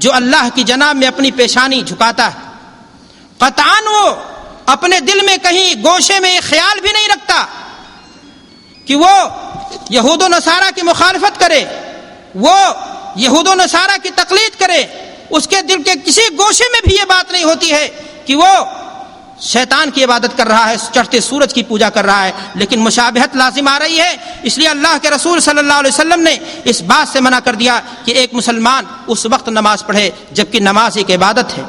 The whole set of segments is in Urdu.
جو اللہ کی جناب میں اپنی پیشانی جھکاتا ہے، قطعاً وہ اپنے دل میں کہیں گوشے میں یہ خیال بھی نہیں رکھتا کہ وہ یہود و نصارہ کی مخالفت کرے، وہ یہود و نصارہ کی تقلید کرے، اس کے دل کے کسی گوشے میں بھی یہ بات نہیں ہوتی ہے کہ وہ شیطان کی عبادت کر رہا ہے، چڑھتے سورج کی پوجا کر رہا ہے، لیکن مشابہت لازم آ رہی ہے۔ اس لیے اللہ کے رسول صلی اللہ علیہ وسلم نے اس بات سے منع کر دیا کہ ایک مسلمان اس وقت نماز پڑھے جبکہ نماز ایک عبادت ہے۔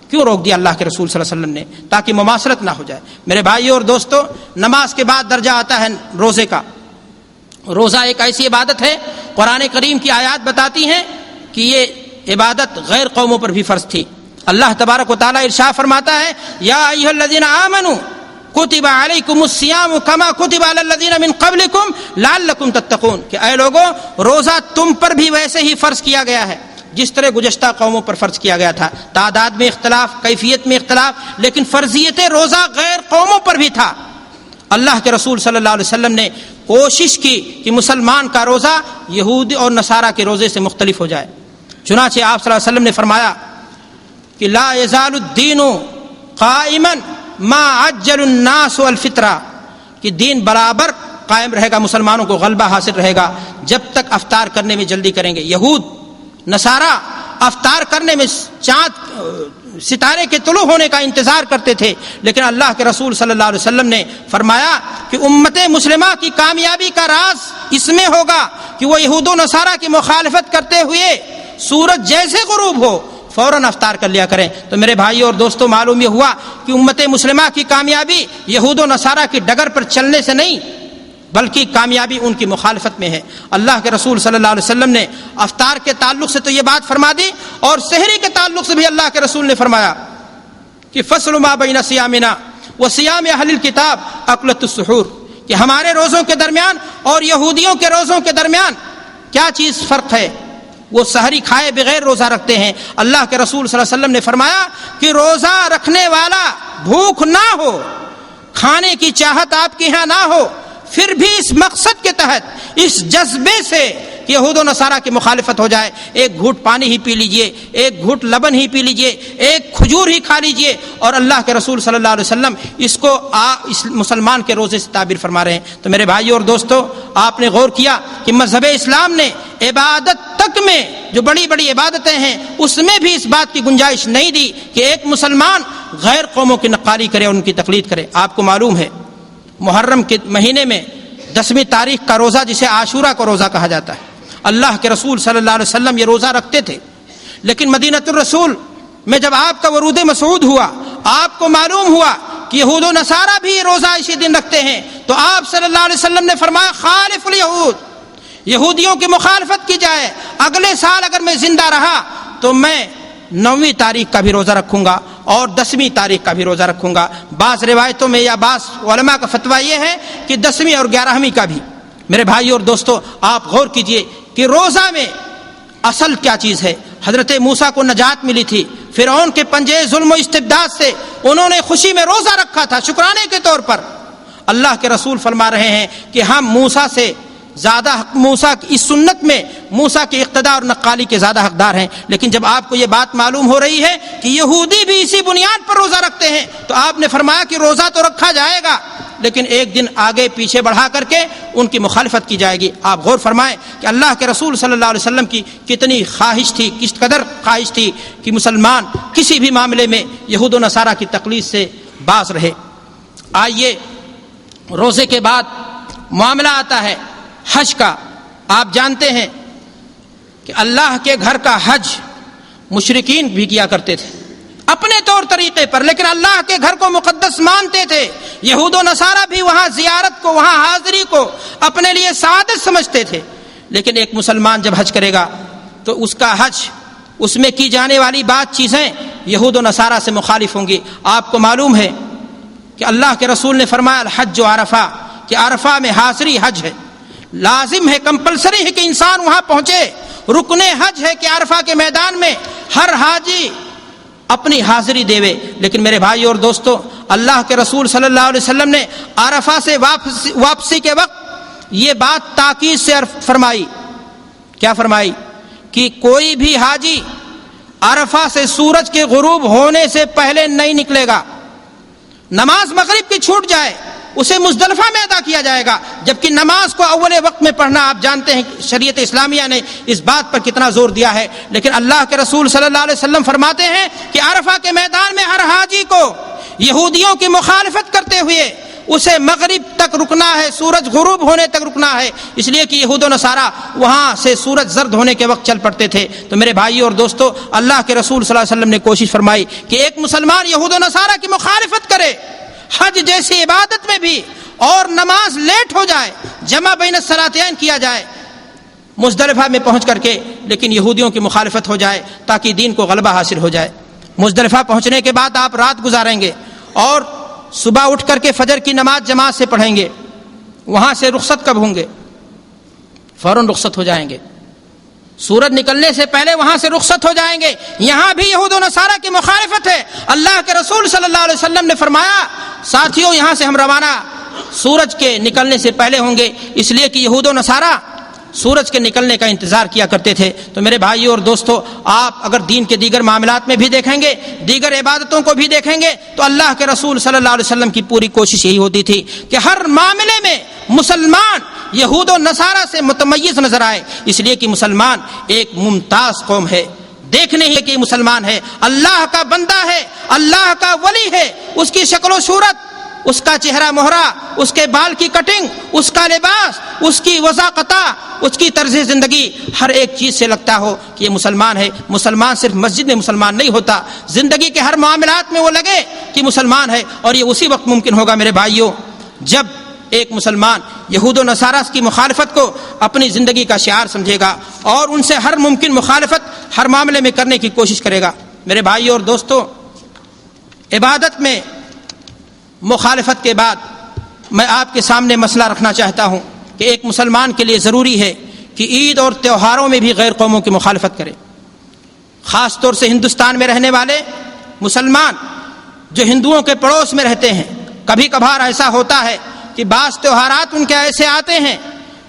کیوں روک دیا اللہ کے رسول صلی اللہ علیہ وسلم نے؟ تاکہ مماثلت نہ ہو جائے۔ میرے بھائیو اور دوستو، نماز کے بعد درجہ آتا ہے روزے کا۔ روزہ ایک ایسی عبادت ہے، قرآن کریم کی آیات بتاتی ہیں کہ یہ عبادت غیر قوموں پر بھی فرض تھی۔ اللہ تبارک و تعالیٰ ارشاد فرماتا ہے، یا ایھا الذین آمنوا کتب علیکم الصیام کما کتب علی الذین من قبلکم لعلکم تتقون، کہ اے لوگو روزہ تم پر بھی ویسے ہی فرض کیا گیا ہے جس طرح گزشتہ قوموں پر فرض کیا گیا تھا۔ تعداد میں اختلاف، کیفیت میں اختلاف، لیکن فرضیت روزہ غیر قوموں پر بھی تھا۔ اللہ کے رسول صلی اللہ علیہ وسلم نے کوشش کی کہ مسلمان کا روزہ یہودی اور نصارہ کے روزے سے مختلف ہو جائے۔ چنانچہ آپ صلی اللہ علیہ وسلم نے فرمایا کہ لا یزال الدین قائما ما عجل الناس الفطرہ، کہ دین برابر قائم رہے گا، مسلمانوں کو غلبہ حاصل رہے گا جب تک افطار کرنے میں جلدی کریں گے۔ یہود نصارہ افطار کرنے میں چاند ستارے کے طلوع ہونے کا انتظار کرتے تھے، لیکن اللہ کے رسول صلی اللہ علیہ وسلم نے فرمایا کہ امت مسلمہ کی کامیابی کا راز اس میں ہوگا کہ وہ یہود و نصارہ کی مخالفت کرتے ہوئے سورج جیسے غروب ہو فوراً افطار کر لیا کریں۔ تو میرے بھائیو اور دوستو، معلوم یہ ہوا کہ امت مسلمہ کی کامیابی یہود و نصارہ کی ڈگر پر چلنے سے نہیں بلکہ کامیابی ان کی مخالفت میں ہے۔ اللہ کے رسول صلی اللہ علیہ وسلم نے افطار کے تعلق سے تو یہ بات فرما دی، اور سحری کے تعلق سے بھی اللہ کے رسول نے فرمایا کہ فصل ما بین صیامنا و صیام اہل الکتاب اکلۃ السحور، کہ ہمارے روزوں کے درمیان اور یہودیوں کے روزوں کے درمیان کیا چیز فرق ہے؟ وہ سحری کھائے بغیر روزہ رکھتے ہیں۔ اللہ کے رسول صلی اللہ علیہ وسلم نے فرمایا کہ روزہ رکھنے والا بھوک نہ ہو، کھانے کی چاہت آپ کے ہاں نہ ہو، پھر بھی اس مقصد کے تحت، اس جذبے سے کہ یہود و نصارہ کی مخالفت ہو جائے، ایک گھوٹ پانی ہی پی لیجئے، ایک گھوٹ لبن ہی پی لیجئے، ایک کھجور ہی کھا لیجئے، اور اللہ کے رسول صلی اللہ علیہ وسلم اس کو اس مسلمان کے روزے سے تعبیر فرما رہے ہیں۔ تو میرے بھائیو اور دوستو، آپ نے غور کیا کہ مذہب اسلام نے عبادت تک میں جو بڑی بڑی عبادتیں ہیں اس میں بھی اس بات کی گنجائش نہیں دی کہ ایک مسلمان غیر قوموں کی نقالی کرے اور ان کی تقلید کرے۔ آپ کو معلوم ہے محرم کے مہینے میں 10ویں تاریخ کا روزہ جسے عاشورہ کا روزہ کہا جاتا ہے، اللہ کے رسول صلی اللہ علیہ وسلم یہ روزہ رکھتے تھے، لیکن مدینۃ الرسول میں جب آپ کا ورود مسعود ہوا، آپ کو معلوم ہوا کہ یہود و نصارہ بھی یہ روزہ اسی دن رکھتے ہیں، تو آپ صلی اللہ علیہ وسلم نے فرمایا خالف الیہود، یہودیوں کی مخالفت کی جائے۔ اگلے سال اگر میں زندہ رہا تو میں 9ویں تاریخ کا بھی روزہ رکھوں گا اور 10ویں تاریخ کا بھی روزہ رکھوں گا۔ بعض روایتوں میں یا بعض علماء کا فتویٰ یہ ہے کہ 10ویں اور 11ویں کا بھی۔ میرے بھائیو اور دوستو، آپ غور کیجئے کہ روزہ میں اصل کیا چیز ہے۔ حضرت موسیٰ کو نجات ملی تھی فرعون کے پنجے ظلم و استبداد سے، انہوں نے خوشی میں روزہ رکھا تھا شکرانے کے طور پر۔ اللہ کے رسول فرما رہے ہیں کہ ہم موسیٰ سے زیادہ موسیٰ کی اس سنت میں موسیٰ کے اقتداء اور نقالی کے زیادہ حقدار ہیں، لیکن جب آپ کو یہ بات معلوم ہو رہی ہے کہ یہودی بھی اسی بنیاد پر روزہ رکھتے ہیں تو آپ نے فرمایا کہ روزہ تو رکھا جائے گا لیکن ایک دن آگے پیچھے بڑھا کر کے ان کی مخالفت کی جائے گی۔ آپ غور فرمائیں کہ اللہ کے رسول صلی اللہ علیہ وسلم کی کتنی خواہش تھی، کس قدر خواہش تھی کہ مسلمان کسی بھی معاملے میں یہود و نصارہ کی تقلید سے باز رہے۔ آئیے روزے کے بعد معاملہ آتا ہے حج کا۔ آپ جانتے ہیں کہ اللہ کے گھر کا حج مشرکین بھی کیا کرتے تھے اپنے طور طریقے پر، لیکن اللہ کے گھر کو مقدس مانتے تھے۔ یہود و نصارہ بھی وہاں زیارت کو، وہاں حاضری کو اپنے لیے سعادت سمجھتے تھے، لیکن ایک مسلمان جب حج کرے گا تو اس کا حج، اس میں کی جانے والی بات چیزیں یہود و نصارہ سے مخالف ہوں گی۔ آپ کو معلوم ہے کہ اللہ کے رسول نے فرمایا الحج عرفہ، کہ عرفہ میں حاضری حج ہے، لازم ہے، کمپلسری ہے کہ انسان وہاں پہنچے۔ رکن حج ہے کہ عرفہ کے میدان میں ہر حاجی اپنی حاضری دیوے۔ لیکن میرے بھائی اور دوستو، اللہ کے رسول صلی اللہ علیہ وسلم نے عرفہ سے واپسی کے وقت یہ بات تاکید سے فرمائی، کیا فرمائی؟ کہ کوئی بھی حاجی عرفہ سے سورج کے غروب ہونے سے پہلے نہیں نکلے گا. نماز مغرب کی چھوٹ جائے اسے مزدلفہ میں ادا کیا جائے گا، جبکہ نماز کو اول وقت میں پڑھنا آپ جانتے ہیں شریعت اسلامیہ نے اس بات پر کتنا زور دیا ہے. لیکن اللہ کے رسول صلی اللہ علیہ وسلم فرماتے ہیں کہ عرفہ کے میدان میں ہر حاجی کو یہودیوں کی مخالفت کرتے ہوئے اسے مغرب تک رکنا ہے، سورج غروب ہونے تک رکنا ہے، اس لیے کہ یہود و نصارہ وہاں سے سورج زرد ہونے کے وقت چل پڑتے تھے. تو میرے بھائیو اور دوستو، اللہ کے رسول صلی اللہ علیہ وسلم نے کوشش فرمائی کہ ایک مسلمان یہود و نصارہ کی مخالفت کرے، حج جیسی عبادت میں بھی، اور نماز لیٹ ہو جائے، جمع بین الصلاتین کیا جائے مزدلفہ میں پہنچ کر کے، لیکن یہودیوں کی مخالفت ہو جائے تاکہ دین کو غلبہ حاصل ہو جائے. مزدلفہ پہنچنے کے بعد آپ رات گزاریں گے اور صبح اٹھ کر کے فجر کی نماز جماعت سے پڑھیں گے. وہاں سے رخصت کب ہوں گے؟ فوراً رخصت ہو جائیں گے، سورج نکلنے سے پہلے وہاں سے رخصت ہو جائیں گے. یہاں بھی یہود و نصارہ کی مخالفت ہے. اللہ کے رسول صلی اللہ علیہ وسلم نے فرمایا ساتھیوں یہاں سے ہم روانہ سورج کے نکلنے سے پہلے ہوں گے، اس لیے کہ یہود و نصارہ سورج کے نکلنے کا انتظار کیا کرتے تھے. تو میرے بھائیوں اور دوستو، آپ اگر دین کے دیگر معاملات میں بھی دیکھیں گے، دیگر عبادتوں کو بھی دیکھیں گے، تو اللہ کے رسول صلی اللہ علیہ وسلم کی پوری کوشش یہی ہوتی تھی کہ ہر معاملے میں مسلمان یہود و نصارہ سے متمیز نظر آئے، اس لیے کہ مسلمان ایک ممتاز قوم ہے. دیکھنے ہی کہ مسلمان ہے، اللہ کا بندہ ہے، اللہ کا ولی ہے. اس کی شکل و صورت، اس کا چہرہ مہرہ، اس کے بال کی کٹنگ، اس کا لباس، اس کی وضاقتہ، اس کی طرز زندگی، ہر ایک چیز سے لگتا ہو کہ یہ مسلمان ہے. مسلمان صرف مسجد میں مسلمان نہیں ہوتا، زندگی کے ہر معاملات میں وہ لگے کہ مسلمان ہے. اور یہ اسی وقت ممکن ہوگا میرے بھائیوں جب ایک مسلمان یہود و نصارہ کی مخالفت کو اپنی زندگی کا شعار سمجھے گا اور ان سے ہر ممکن مخالفت ہر معاملے میں کرنے کی کوشش کرے گا. میرے بھائیوں اور دوستو، عبادت میں مخالفت کے بعد میں آپ کے سامنے مسئلہ رکھنا چاہتا ہوں کہ ایک مسلمان کے لیے ضروری ہے کہ عید اور تہواروں میں بھی غیر قوموں کی مخالفت کرے. خاص طور سے ہندوستان میں رہنے والے مسلمان جو ہندوؤں کے پڑوس میں رہتے ہیں، کبھی کبھار ایسا ہوتا ہے کہ بعض تہوارات ان کے ایسے آتے ہیں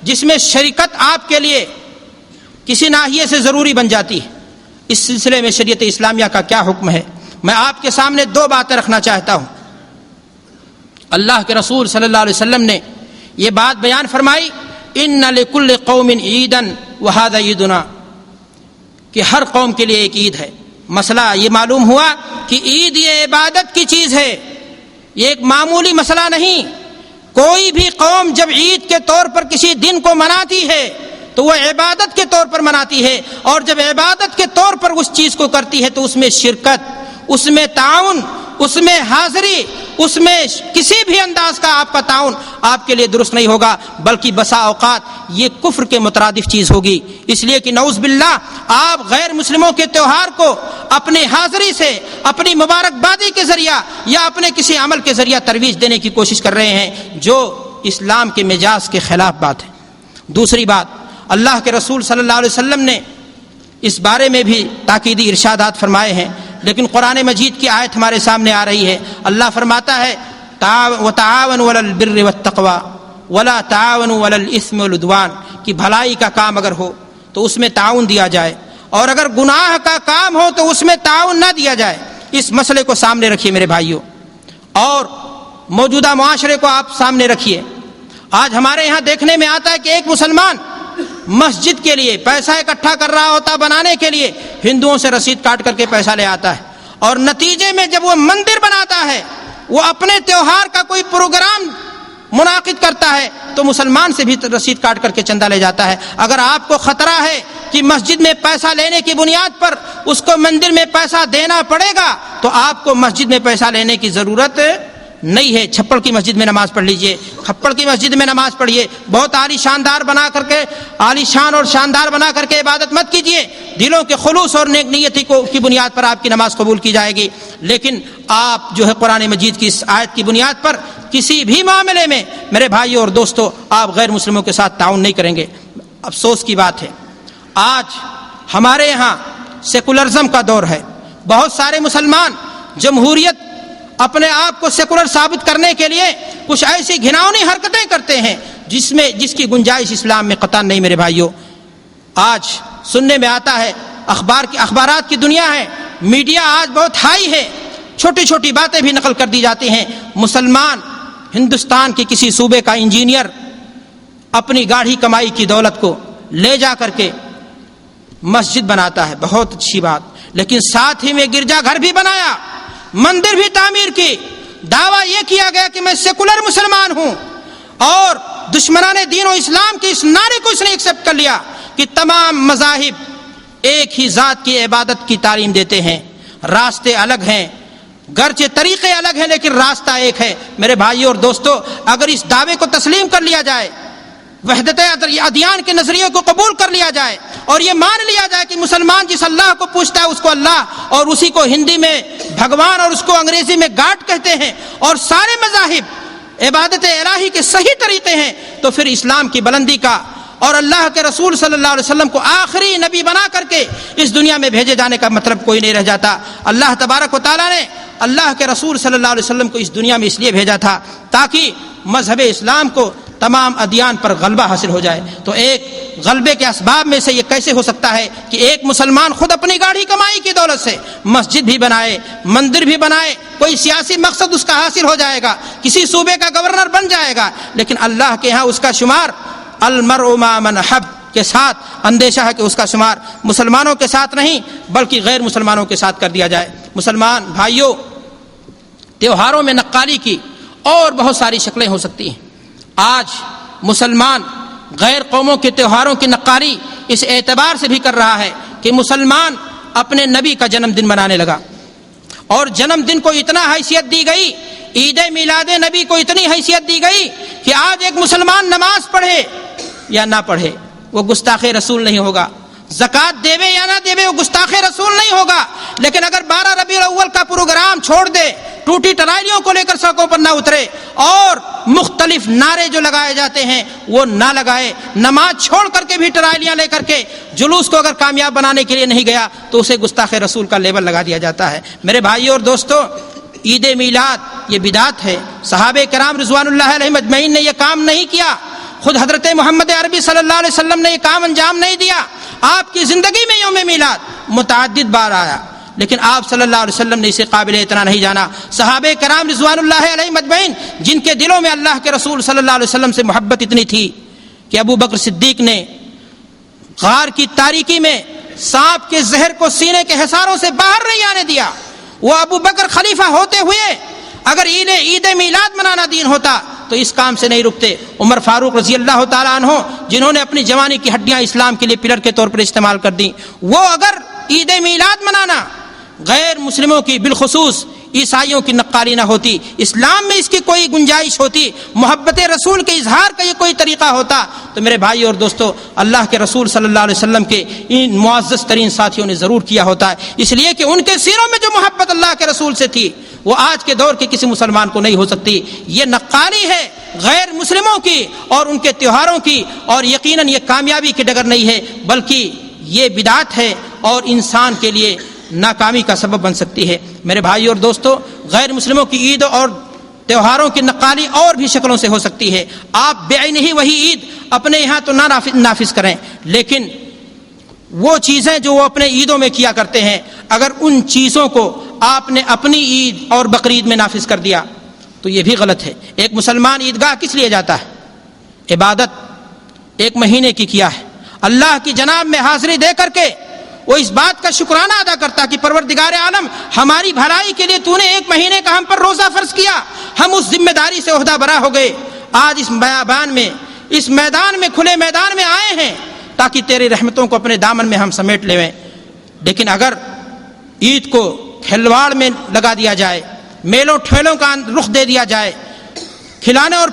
جس میں شرکت آپ کے لیے کسی ناحیے سے ضروری بن جاتی ہے. اس سلسلے میں شریعت اسلامیہ کا کیا حکم ہے؟ میں آپ کے سامنے دو باتیں رکھنا چاہتا ہوں. اللہ کے رسول صلی اللہ علیہ وسلم نے یہ بات بیان فرمائی، ان لکل قوم عیدا وہذا عیدنا، کہ ہر قوم کے لیے ایک عید ہے. مسئلہ یہ معلوم ہوا کہ عید یہ عبادت کی چیز ہے، یہ ایک معمولی مسئلہ نہیں. کوئی بھی قوم جب عید کے طور پر کسی دن کو مناتی ہے تو وہ عبادت کے طور پر مناتی ہے، اور جب عبادت کے طور پر اس چیز کو کرتی ہے تو اس میں شرکت، اس میں تعاون، اس میں حاضری، اس میں کسی بھی انداز کا آپ کا تعاون آپ کے لیے درست نہیں ہوگا، بلکہ بسا اوقات یہ کفر کے مترادف چیز ہوگی. اس لیے کہ نعوذ باللہ آپ غیر مسلموں کے تہوار کو اپنی حاضری سے، اپنی مبارکبادی کے ذریعہ یا اپنے کسی عمل کے ذریعہ ترویج دینے کی کوشش کر رہے ہیں، جو اسلام کے مزاج کے خلاف بات ہے. دوسری بات، اللہ کے رسول صلی اللہ علیہ وسلم نے اس بارے میں بھی تاکیدی ارشادات فرمائے ہیں، لیکن قرآن مجید کی آیت ہمارے سامنے آ رہی ہے. اللہ فرماتا ہے وَتَعَاوَنُوا عَلَى الْبِرِّ وَالتَّقْوَى وَلَا تَعَاوَنُوا عَلَى الْإِثْمِ وَالْعُدْوَانِ، کہ بھلائی کا کام اگر ہو تو اس میں تعاون دیا جائے، اور اگر گناہ کا کام ہو تو اس میں تعاون نہ دیا جائے. اس مسئلے کو سامنے رکھیے میرے بھائیوں، اور موجودہ معاشرے کو آپ سامنے رکھیے. آج ہمارے یہاں دیکھنے میں آتا ہے کہ ایک مسلمان مسجد کے لیے پیسہ اکٹھا کر رہا ہوتا بنانے کے لیے، ہندوؤں سے رسید کاٹ کر کے پیسہ لے آتا ہے، اور نتیجے میں جب وہ مندر بناتا ہے، وہ اپنے تہوار کا کوئی پروگرام منعقد کرتا ہے تو مسلمان سے بھی رسید کاٹ کر کے چندہ لے جاتا ہے. اگر آپ کو خطرہ ہے کہ مسجد میں پیسہ لینے کی بنیاد پر اس کو مندر میں پیسہ دینا پڑے گا تو آپ کو مسجد میں پیسہ لینے کی ضرورت نہیں ہے. چھپڑ کی مسجد میں نماز پڑھ لیجئے، کھپڑ کی مسجد میں نماز پڑھیے. بہت عالی شاندار بنا کر کے، عالی شان اور شاندار بنا کر کے عبادت مت کیجئے. دلوں کے خلوص اور نیک نیتی کی بنیاد پر آپ کی نماز قبول کی جائے گی. لیکن آپ جو ہے قرآن مجید کی اس آیت کی بنیاد پر کسی بھی معاملے میں میرے بھائیوں اور دوستو آپ غیر مسلموں کے ساتھ تعاون نہیں کریں گے. افسوس کی بات ہے آج ہمارے یہاں سیکولرزم کا دور ہے. بہت سارے مسلمان جمہوریت اپنے آپ کو سیکولر ثابت کرنے کے لیے کچھ ایسی گھناؤنی حرکتیں کرتے ہیں جس کی گنجائش اسلام میں قطعاً نہیں. میرے بھائیوں آج سننے میں آتا ہے اخبارات کی دنیا ہے، میڈیا آج بہت ہائی ہے، چھوٹی چھوٹی باتیں بھی نقل کر دی جاتی ہیں۔ مسلمان ہندوستان کے کسی صوبے کا انجینئر اپنی گاڑھی کمائی کی دولت کو لے جا کر کے مسجد بناتا ہے، بہت اچھی بات، لیکن ساتھ ہی میں گرجا گھر بھی بنایا، مندر بھی تعمیر کی، دعویٰ یہ کیا گیا کہ میں سیکولر مسلمان ہوں، اور دشمنان دین و اسلام کے اس نعرے کو اس نے ایکسپٹ کر لیا کہ تمام مذاہب ایک ہی ذات کی عبادت کی تعلیم دیتے ہیں، راستے الگ ہیں، گرچہ طریقے الگ ہیں لیکن راستہ ایک ہے۔ میرے بھائیوں اور دوستو، اگر اس دعوے کو تسلیم کر لیا جائے، وحدت ادیان کے نظریے کو قبول کر لیا جائے، اور یہ مان لیا جائے کہ مسلمان جس اللہ کو پوچھتا ہے اس کو اللہ، اور اسی کو ہندی میں بھگوان اور اس کو انگریزی میں گاڈ کہتے ہیں، اور سارے مذاہب عبادت الہی کے صحیح طریقے ہیں، تو پھر اسلام کی بلندی کا اور اللہ کے رسول صلی اللہ علیہ وسلم کو آخری نبی بنا کر کے اس دنیا میں بھیجے جانے کا مطلب کوئی نہیں رہ جاتا۔ اللہ تبارک و تعالیٰ نے اللہ کے رسول صلی اللہ علیہ وسلم کو اس دنیا میں اس لیے بھیجا تھا تاکہ مذہب اسلام کو تمام ادیان پر غلبہ حاصل ہو جائے۔ تو ایک غلبے کے اسباب میں سے یہ کیسے ہو سکتا ہے کہ ایک مسلمان خود اپنی گاڑھی کمائی کی دولت سے مسجد بھی بنائے، مندر بھی بنائے، کوئی سیاسی مقصد اس کا حاصل ہو جائے گا، کسی صوبے کا گورنر بن جائے گا، لیکن اللہ کے ہاں اس کا شمار المرء مع من حب کے ساتھ اندیشہ ہے کہ اس کا شمار مسلمانوں کے ساتھ نہیں بلکہ غیر مسلمانوں کے ساتھ کر دیا جائے۔ مسلمان بھائیوں، تیوہاروں میں نقالی کی اور بہت ساری شکلیں ہو سکتی ہیں۔ آج مسلمان غیر قوموں کے تیوہاروں کی نقالی اس اعتبار سے بھی کر رہا ہے کہ مسلمان اپنے نبی کا جنم دن منانے لگا، اور جنم دن کو اتنا حیثیت دی گئی، عید میلاد نبی کو اتنی حیثیت دی گئی کہ آج ایک مسلمان نماز پڑھے یا نہ پڑھے وہ گستاخ رسول نہیں ہوگا، زکوٰۃ دیوے یا نہ دیوے وہ گستاخ رسول نہیں ہوگا، لیکن اگر 12 ربیع الاول کا پروگرام چھوڑ دے، ٹوٹی ٹرائیلیوں کو لے کر سڑکوں پر نہ اترے، اور مختلف نعرے جو لگائے جاتے ہیں وہ نہ لگائے، نماز چھوڑ کر کے بھی ٹرائیلیاں لے کر کے جلوس کو اگر کامیاب بنانے کے لیے نہیں گیا تو اسے گستاخ رسول کا لیبل لگا دیا جاتا ہے۔ میرے بھائیوں اور دوستو، عید میلاد یہ بدعت ہے، صحابہ کرام رضوان اللہ علیہم اجمعین نے یہ کام نہیں کیا، خود حضرت محمد عربی صلی اللہ علیہ وسلم نے یہ کام انجام نہیں دیا۔ آپ کی زندگی میں یوم میلاد متعدد بار آیا، لیکن آپ صلی اللہ علیہ وسلم نے اسے قابل اتنا نہیں جانا۔ صحابہ کرام رضوان اللہ علیہم اجمعین جن کے دلوں میں اللہ کے رسول صلی اللہ علیہ وسلم سے محبت اتنی تھی کہ ابو بکر صدیق نے غار کی تاریکی میں سانپ کے زہر کو سینے کے حصاروں سے باہر نہیں آنے دیا۔ وہ ابو بکر خلیفہ ہوتے ہوئے اگر عید میلاد منانا دین ہوتا تو اس کام سے نہیں رکتے۔ عمر فاروق رضی اللہ تعالیٰ عنہ جنہوں نے اپنی جوانی کی ہڈیاں اسلام کے لیے پلر کے طور پر استعمال کر دیں، وہ اگر عید میلاد منانا غیر مسلموں کی بالخصوص عیسائیوں کی نقالی نہ ہوتی، اسلام میں اس کی کوئی گنجائش ہوتی، محبت رسول کے اظہار کا یہ کوئی طریقہ ہوتا، تو میرے بھائی اور دوستو اللہ کے رسول صلی اللہ علیہ وسلم کے ان معزز ترین ساتھیوں نے ضرور کیا ہوتا ہے، اس لیے کہ ان کے سینوں میں جو محبت اللہ کے رسول سے تھی وہ آج کے دور کے کسی مسلمان کو نہیں ہو سکتی۔ یہ نقالی ہے غیر مسلموں کی اور ان کے تیوہاروں کی، اور یقیناً یہ کامیابی کی ڈگر نہیں ہے بلکہ یہ بدعت ہے اور انسان کے لیے ناکامی کا سبب بن سکتی ہے۔ میرے بھائی اور دوستو، غیر مسلموں کی عید اور تیوہاروں کی نقالی اور بھی شکلوں سے ہو سکتی ہے۔ آپ بعین ہی وہی عید اپنے یہاں تو نہ نافذ کریں، لیکن وہ چیزیں جو وہ اپنے عیدوں میں کیا کرتے ہیں اگر ان چیزوں کو آپ نے اپنی عید اور بقرعید میں نافذ کر دیا تو یہ بھی غلط ہے۔ ایک مسلمان عیدگاہ کس لیے جاتا ہے؟ عبادت ایک مہینے کی کیا ہے، اللہ کی جناب میں حاضری دے کر کے وہ اس بات کا شکرانہ ادا کرتا کہ پروردگار عالم ہماری بھلائی کے لیے تو نے ایک مہینے کا ہم پر روزہ فرض کیا، ہم اس ذمہ داری سے عہدہ برا ہو گئے، آج اس بیابان میں اس میدان میں کھلے میدان میں آئے ہیں تاکہ تیری رحمتوں کو اپنے دامن میں ہم سمیٹ لیں۔ لیکن اگر عید کو کھلواڑ میں لگا دیا جائے، میلوں ٹھیلوں کا رخ دے دیا جائے، کھلانے اور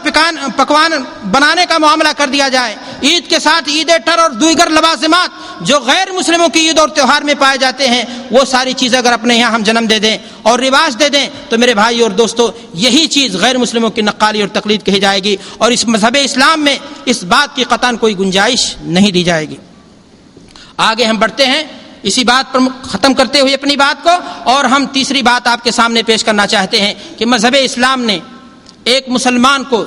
پکوان بنانے کا معاملہ کر دیا جائے، عید کے ساتھ عید ٹر اور دیگر لوازمات جو غیر مسلموں کی عید اور تہوار میں پائے جاتے ہیں وہ ساری چیزیں اگر اپنے یہاں ہم جنم دے دیں اور رواج دے دیں تو میرے بھائی اور دوستو یہی چیز غیر مسلموں کی نقالی اور تقلید کہی جائے گی، اور اس مذہب اسلام میں اس بات کی قطعاً کوئی گنجائش نہیں دی جائے گی۔ آگے ہم بڑھتے ہیں، اسی بات پر ختم کرتے ہوئے اپنی بات کو، اور ہم تیسری بات آپ کے سامنے پیش کرنا چاہتے ہیں کہ مذہب اسلام نے ایک مسلمان کو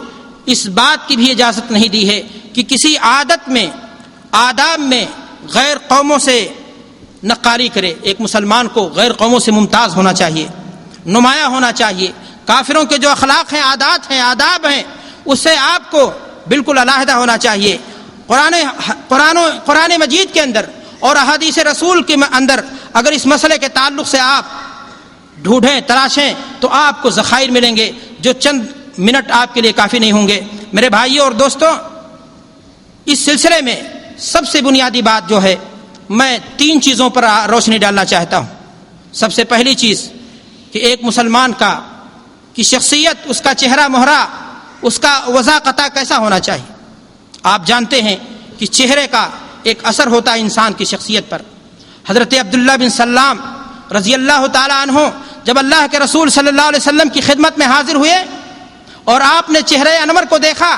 اس بات کی بھی اجازت نہیں دی ہے کہ کسی عادت میں آداب میں غیر قوموں سے نقاری کرے. ایک مسلمان کو غیر قوموں سے ممتاز ہونا چاہیے, نمایاں ہونا چاہیے. کافروں کے جو اخلاق ہیں, عادات ہیں, آداب ہیں, اس سے آپ کو بالکل علیحدہ ہونا چاہیے. قرآن مجید کے اندر اور احادیث رسول کے اندر اگر اس مسئلے کے تعلق سے آپ ڈھونڈیں, تلاشیں, تو آپ کو ذخائر ملیں گے جو چند منٹ آپ کے لیے کافی نہیں ہوں گے. میرے بھائیوں اور دوستوں, اس سلسلے میں سب سے بنیادی بات جو ہے, میں 3 چیزوں پر روشنی ڈالنا چاہتا ہوں. سب سے پہلی چیز کہ ایک مسلمان کی شخصیت, اس کا چہرہ مہرہ, اس کا وضاقتہ کیسا ہونا چاہیے. آپ جانتے ہیں کہ چہرے کا ایک اثر ہوتا ہے انسان کی شخصیت پر. حضرت عبداللہ بن سلام رضی اللہ تعالی عنہ جب اللہ کے رسول صلی اللہ علیہ وسلم کی خدمت میں حاضر ہوئے اور آپ نے چہرے انور کو دیکھا